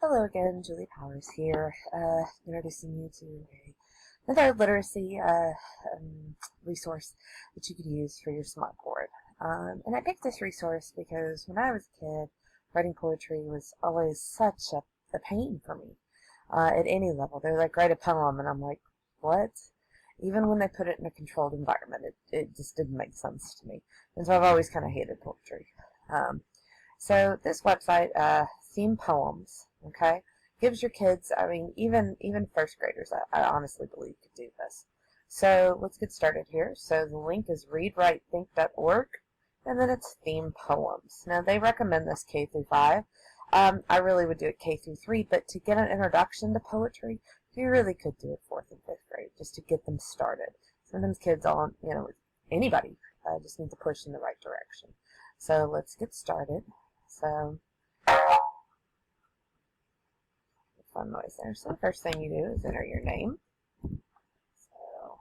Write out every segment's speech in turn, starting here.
Hello again, Julie Powers here, introducing you to another literacy resource that you could use for your smartboard. And I picked this resource because when I was a kid, writing poetry was always such a pain for me at any level. They're like, write a poem, and I'm like, what? Even when they put it in a controlled environment, it just didn't make sense to me. And so I've always kind of hated poetry. So this website, Theme Poems, okay, gives your kids, even first graders, I honestly believe could do this. So let's get started here. So the link is readwritethink.org, and then it's Theme Poems. Now they recommend this K through 5. I really would do it K through 3, but to get an introduction to poetry, you really could do it 4th and 5th grade, just to get them started. Sometimes kids anybody just need to push in the right direction. So let's get started. So, fun noise there. So the first thing you do is enter your name. So,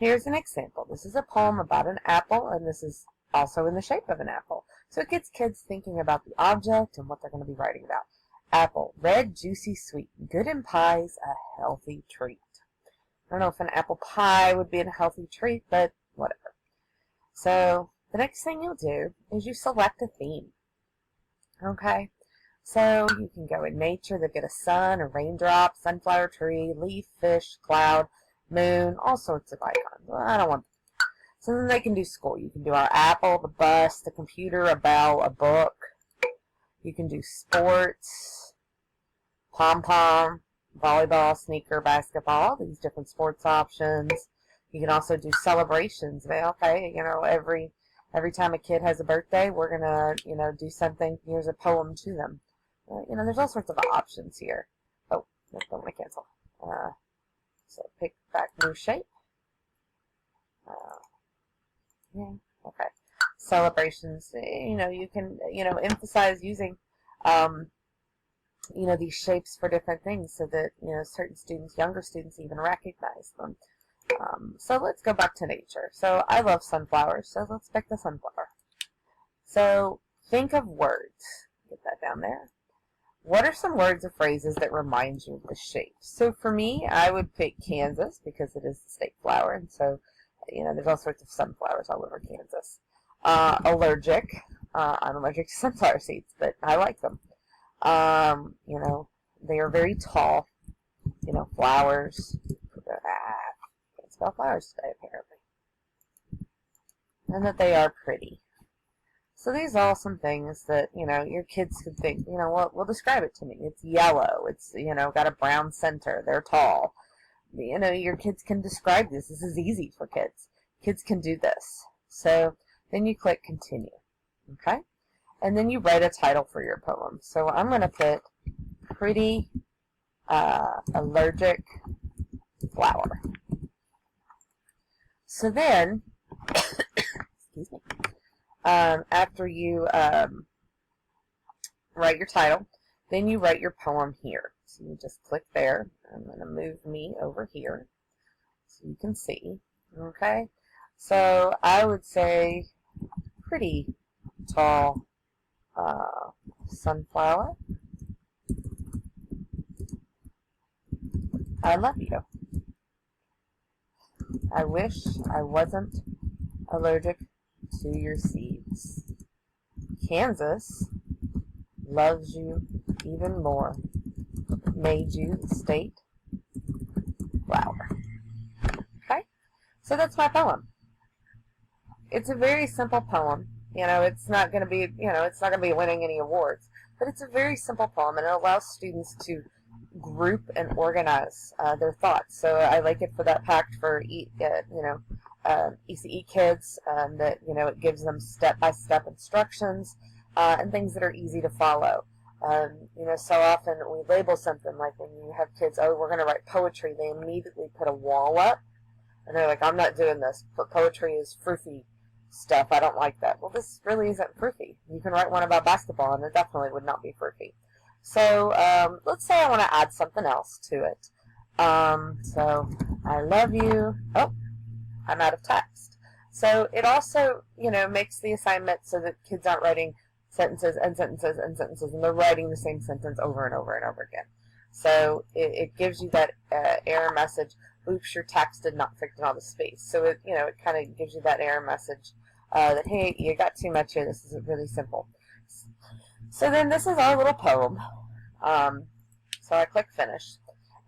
here's an example. This is a poem about an apple, and this is also in the shape of an apple. So it gets kids thinking about the object and what they're going to be writing about. Apple, red, juicy, sweet, good in pies, a healthy treat. I don't know if an apple pie would be a healthy treat, but whatever. So the next thing you'll do is you select a theme. Okay? So you can go in nature. They've got a sun, a raindrop, sunflower tree, leaf, fish, cloud, moon, all sorts of icons. Well, I don't want them. So then they can do school. You can do our apple, the bus, the computer, a bell, a book. You can do sports, pom-pom, volleyball, sneaker, basketball, these different sports options. You can also do celebrations. Okay, every time a kid has a birthday, we're going to, do something. Here's a poem to them. There's all sorts of options here. Oh, don't want to cancel. So pick back new shape. Yeah, okay. Celebrations, you can, emphasize using, these shapes for different things so that, certain students, younger students even recognize them. So let's go back to nature. So I love sunflowers, so let's pick the sunflower. So think of words. Get that down there. What are some words or phrases that remind you of the shape? So for me, I would pick Kansas because it is the state flower, and so, there's all sorts of sunflowers all over Kansas. Allergic. I'm allergic to sunflower seeds, but I like them. They are very tall. Flowers. Can't spell flowers today, apparently. And that they are pretty. So these are all some things that, your kids could think, well, describe it to me. It's yellow. It's, got a brown center. They're tall. Your kids can describe this. This is easy for kids. Kids can do this. So then you click continue. Okay? And then you write a title for your poem. So I'm going to put pretty allergic flower. So then, excuse me, after you write your title, then you write your poem here. So you just click there. I'm going to move me over here so you can see. Okay? So I would say pretty tall sunflower. I love you. I wish I wasn't allergic to your seeds. Kansas loves you even more. Made you the state flower. Okay? So that's my poem. It's a very simple poem. It's not going to be, it's not going to be winning any awards, but it's a very simple poem, and it allows students to group and organize their thoughts. So I like it for that pact for ECE kids, that it gives them step-by-step instructions and things that are easy to follow. So often we label something like when you have kids, oh, we're going to write poetry, they immediately put a wall up, and they're like, I'm not doing this. Poetry is froofy stuff. I don't like that. Well, this really isn't froofy. You can write one about basketball, and it definitely would not be froofy. So let's say I want to add something else to it. So I love you. Oh, I'm out of text. So it also, makes the assignment so that kids aren't writing sentences and sentences and sentences, and they're writing the same sentence over and over and over again. So it gives you that error message, oops, your text did not fit in all the space. So it kind of gives you that error message that, hey, you got too much here, this is really simple. So then this is our little poem. So I click finish.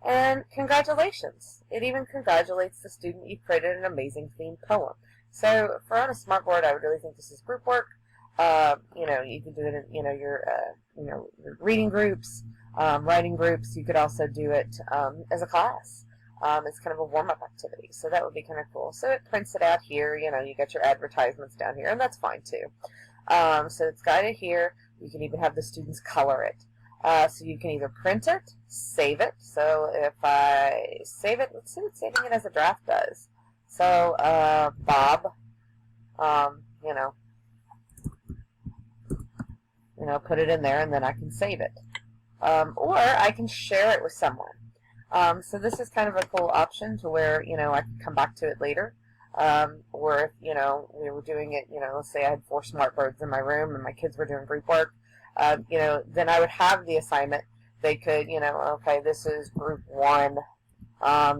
And congratulations. It even congratulates the student, you created an amazing themed poem. So for on a smartboard, I would really think this is group work. You could do it in, your reading groups, writing groups. You could also do it as a class. It's kind of a warm-up activity, so that would be kind of cool. So it prints it out here. You got your advertisements down here, and that's fine too. So it's got it here. You can even have the students color it. So you can either print it, save it. So if I save it, let's see what saving it as a draft does. So Bob, put it in there, and then I can save it. Or I can share it with someone. So this is kind of a cool option to where, I can come back to it later. Or if, we were doing it, let's say I had 4 smartboards in my room and my kids were doing group work, then I would have the assignment. They could, okay, this is group 1.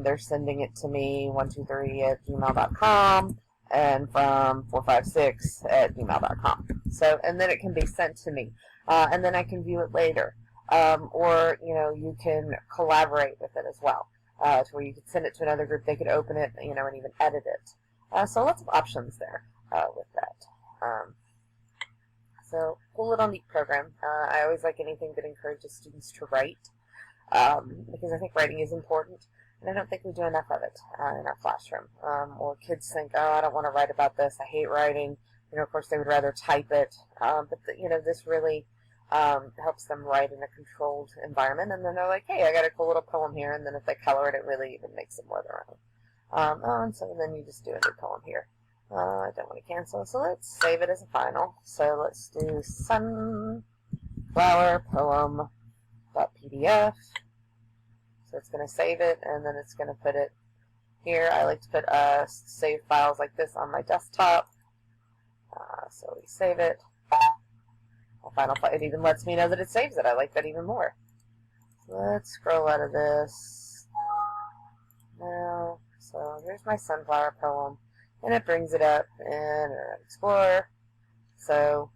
They're sending it to me, 123@gmail.com, and from 456@gmail.com. So, and then it can be sent to me. And then I can view it later. Or, you can collaborate with it as well, to where you could send it to another group, they could open it, and even edit it. So lots of options there with that. So cool little neat program. I always like anything that encourages students to write, because I think writing is important, and I don't think we do enough of it in our classroom. Or kids think, oh, I don't want to write about this, I hate writing. Of course, they would rather type it, but this really helps them write in a controlled environment, and then they're like, hey, I got a cool little poem here, and then if they color it, it really even makes it more their own. And so then you just do a new poem here. I don't want to cancel, so let's save it as a final. So let's do sunflower poem.pdf. So it's going to save it, and then it's going to put it here. I like to put save files like this on my desktop. So we save it. It even lets me know that it saves it. I like that even more. Let's scroll out of this now. So here's my sunflower poem, and it brings it up in Internet Explorer. So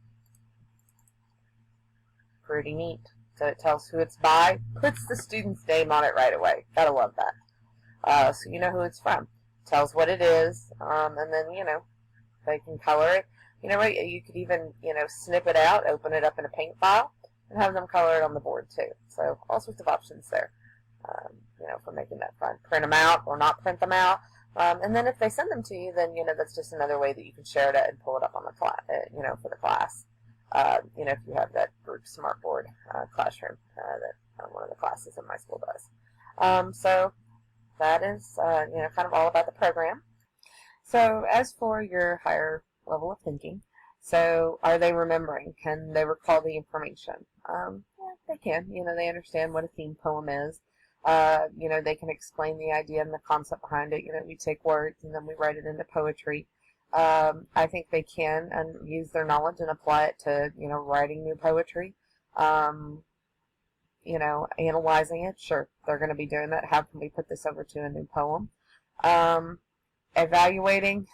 pretty neat. So it tells who it's by, puts the student's name on it right away. Gotta love that. So you know who it's from. Tells what it is, and then they can color it. You know what? You could even, snip it out, open it up in a paint file, and have them color it on the board too. So all sorts of options there, for making that fun. Print them out or not print them out. And then if they send them to you, then, that's just another way that you can share it and pull it up on the class, for the class. If you have that group smartboard classroom that one of the classes in my school does. So that is, kind of all about the program. So as for your higher level of thinking, so are they remembering? Can they recall the information? Yeah, they can. They understand what a theme poem is. They can explain the idea and the concept behind it. We take words and then we write it into poetry. I think they can and use their knowledge and apply it to, writing new poetry. Analyzing it. Sure, they're going to be doing that. How can we put this over to a new poem? Evaluating.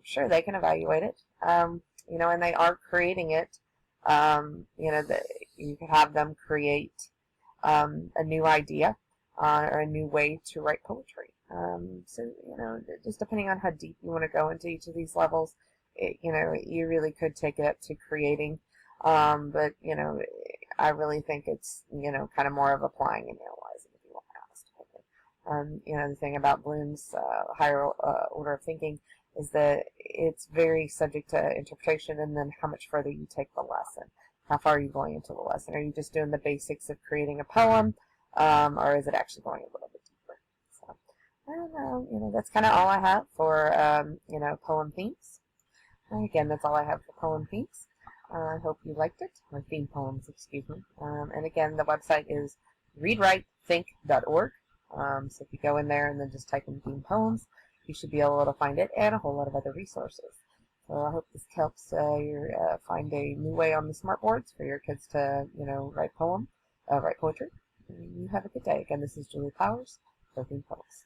Sure, they can evaluate it. And they are creating it. You could have them create a new idea or a new way to write poetry. So, just depending on how deep you want to go into each of these levels, you really could take it up to creating. But, I really think it's, kind of more of applying and analyzing, if you want my honest opinion. The thing about Bloom's higher order of thinking is that it's very subject to interpretation, and then how much further you take the lesson. How far are you going into the lesson? Are you just doing the basics of creating a poem, or is it actually going a little bit deeper? So, I don't know. That's kind of all I have for, poem themes. And again, that's all I have for poem themes. I hope you liked it, or theme poems, excuse me. And again, the website is readwritethink.org. So if you go in there and then just type in theme poems, you should be able to find it and a whole lot of other resources. So I hope this helps you find a new way on the smart boards for your kids to, write poetry. And you have a good day. Again, this is Julie Powers, Cooking Poets.